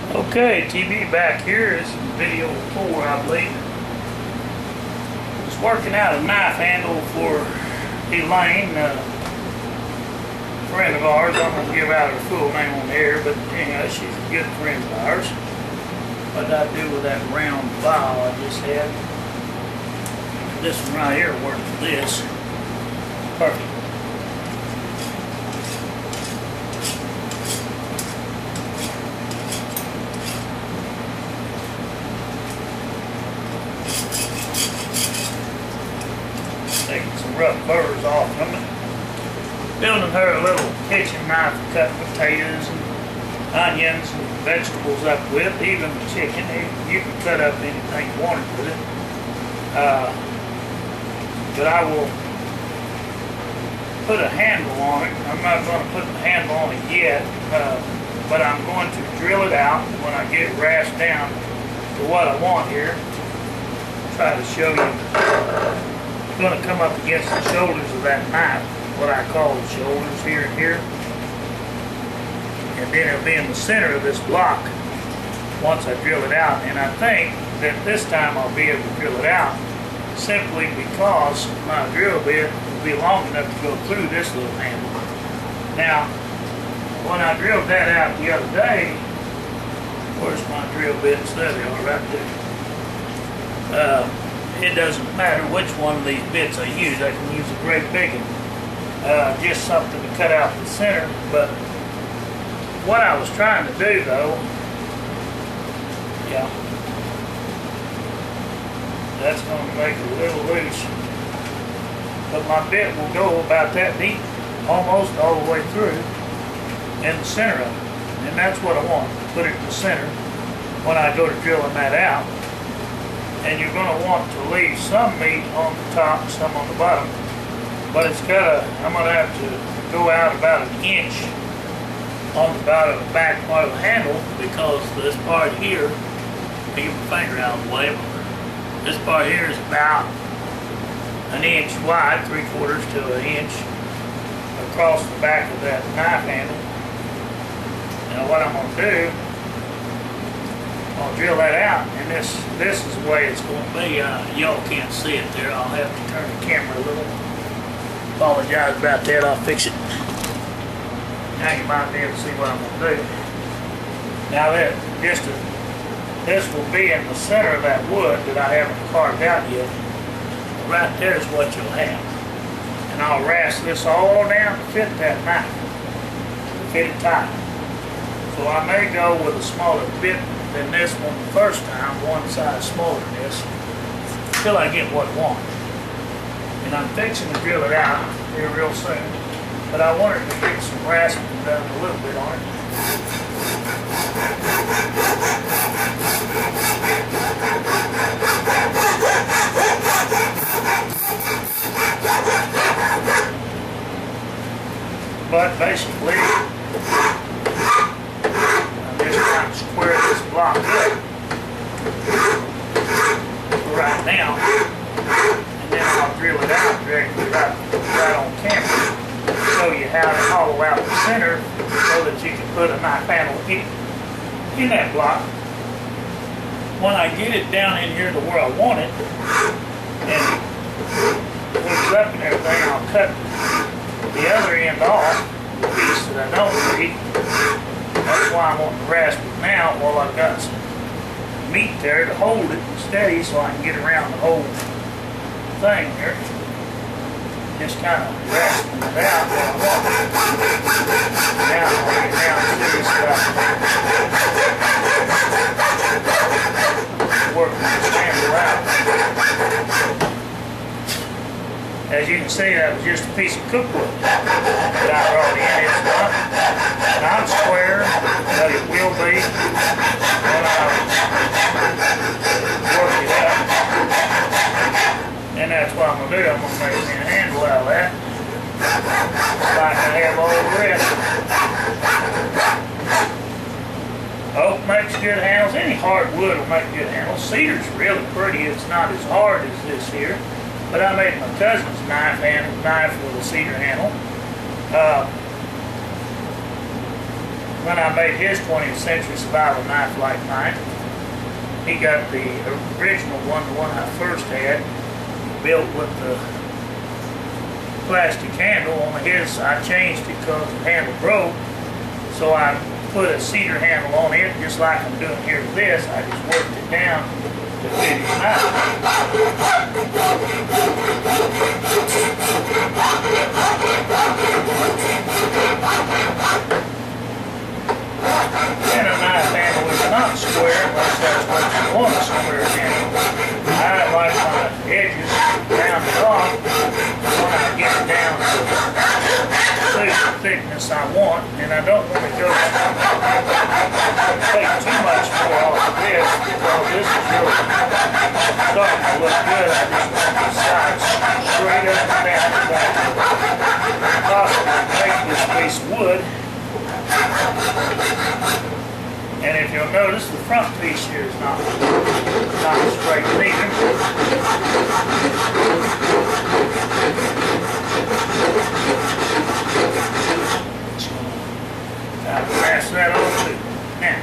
Okay, TV back here. This is video 4, I believe. Just working out a knife handle for Elaine, a friend of ours. I'm going to give out her full name on here, but anyway, she's a good friend of ours. What did I do with that round file I just had? This one right here worked for this. Perfect. Taking some rough burrs off from it. Building her a little kitchen knife to cut potatoes and onions and vegetables up with, even chicken. You can cut up anything you wanted with it. But I will put a handle on it. I'm not going to put the handle on it yet, but I'm going to drill it out when I get it rashed down to what I want here. Try to show you. I'm going to come up against the shoulders of that knife, what I call the shoulders here and here. And then it'll be in the center of this block once I drill it out. And I think that this time I'll be able to drill it out simply because my drill bit will be long enough to go through this little handle. Now, when I drilled that out the other day, where's my drill bits? There they are, right there. It doesn't matter which one of these bits I use. I can use a great big one. Just something to cut out the center. But what I was trying to do though, yeah, that's going to make it a little loose. But my bit will go about that deep, almost all the way through in the center of it. And that's what I want, put it in the center when I go to drilling that out. And you're going to want to leave some meat on the top, some on the bottom. But it's I'm going to have to go out about an inch on the bottom of the back part of the handle, because this part here, get my finger out of the way, this part here is about an inch wide, 3/4 to an inch across the back of that knife handle. Now what I'm going to do, I'll drill that out, and this is the way it's going to be. Y'all can't see it there. I'll have to turn the camera a little. Apologize about that. I'll fix it. Now you might be able to see what I'm going to do. Now this will be in the center of that wood that I haven't carved out yet. Right there is what you'll have. And I'll rasp this all down to fit that knife. Fit it tight. So I may go with a smaller bit than this one the first time, one size smaller than this, until I get what I want. And I'm fixing to drill it out here real soon, but I wanted to get some rasping done a little bit on it. But basically, I'm just trying to square this block up right now, and then I'll drill it out directly right on camera, show you how to hollow out the center so that you can put a knife handle in that block. When I get it down in here to where I want it, and looks up and everything, I'll cut the other end off, the piece that I don't need. That's why I'm wanting to rasp it now while I've got some meat there to hold it steady so I can get around the whole thing here. Just kind of rasping it out while I want it. Now I'll get down to this stuff. Working this handle out. As you can see, that was just a piece of cookwood that I brought in. It's not square, but it will be when I work it up. And that's what I'm going to do. I'm going to make me a handle out of that, like I have all the rest. Oak makes good handles. Any hardwood will make good handles. Cedar's really pretty. It's not as hard as this here. But I made my cousin's knife with a cedar handle. when I made his 20th century survival knife like mine, he got the original one, the one I first had, built with the plastic handle. On his, I changed it because the handle broke, so I put a cedar handle on it, just like I'm doing here with this. I just worked it down to fit his knife. And a knife handle is not square unless that's what you want, a square handle. I like my edges rounded off when I get it down to the thickness I want, and I don't want to go take too much more off of this because this is really starting to look good. I just want the sides straight up and down the back. Possibly make this piece of wood. And if you'll notice, the front piece here is not straight either. I'll pass that on too. Now,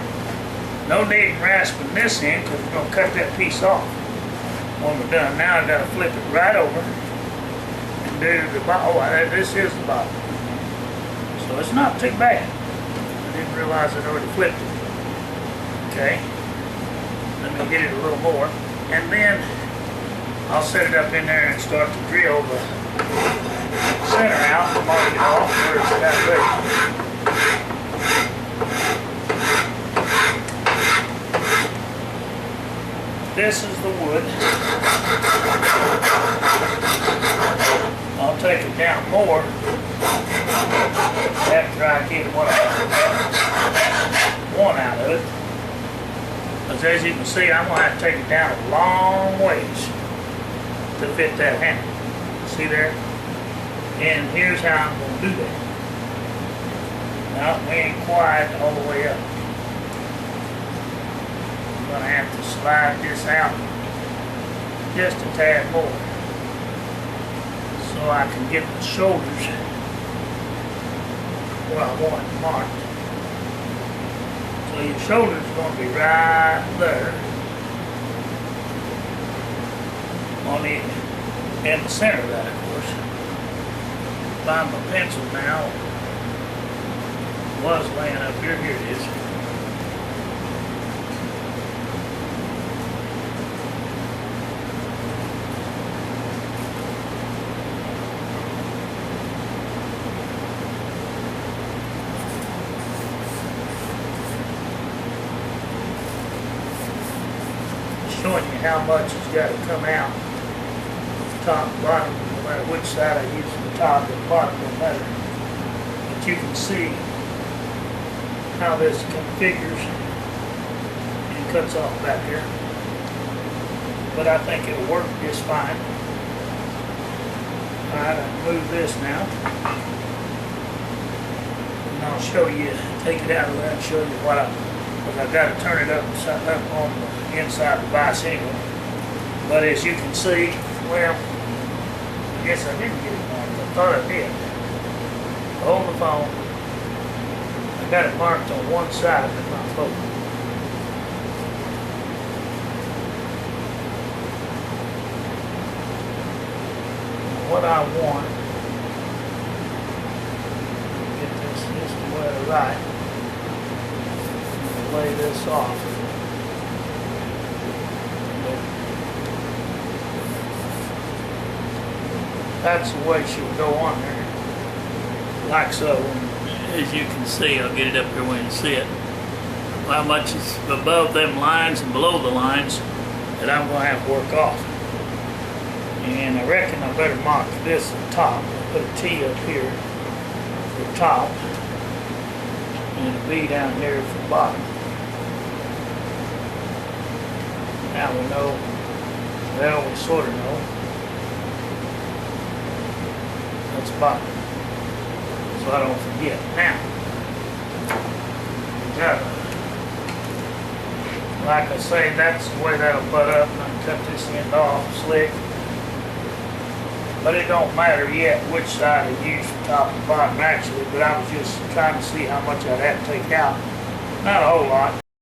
no need in rasping this end because we're going to cut that piece off. When we're done, now I've got to flip it right over and do the bottom. Oh, this is the bottom. So it's not too bad. I didn't realize I'd already flipped it. Okay, let me get it a little more, and then I'll set it up in there and start to drill the center out and mark it off where it's about ready. This is the wood. I'll take it down more after I get what I want out of it. Because as you can see, I'm going to have to take it down a long ways to fit that handle. See there? And here's how I'm going to do that. Now, we ain't quite all the way up. I'm going to have to slide this out just a tad more so I can get the shoulders where I want it marked. So your shoulder's going to be right there on in the center of that, of course. Find my pencil now. Was laying up here. Here it is. Showing you how much has got to come out, top and bottom, no matter which side I use, the top and bottom no matter. But you can see how this configures and cuts off back here. But I think it'll work just fine. Alright, I'll move this now. And I'll show you, take it out of there and show you what because I've got to turn it up on the inside of the vise anyway. But as you can see, well, I guess I didn't get it marked. I thought I did. Hold the phone. I got it marked on one side, but not both. What I want, get this the way right. Lay this off. That's the way she would go on there. Like so. As you can see, I'll get it up here when you can see it. How much is above them lines and below the lines that I'm going to have to work off. And I reckon I better mark this at the top. Put a T up here for the top and a B down here for the bottom. Now we know, well, we sort of know. That's bottom. So I don't forget. Now, like I say, that's the way that'll butt up, and I can cut this end off slick. But it don't matter yet which side I use from top to bottom actually, but I was just trying to see how much I'd have to take out. Not a whole lot.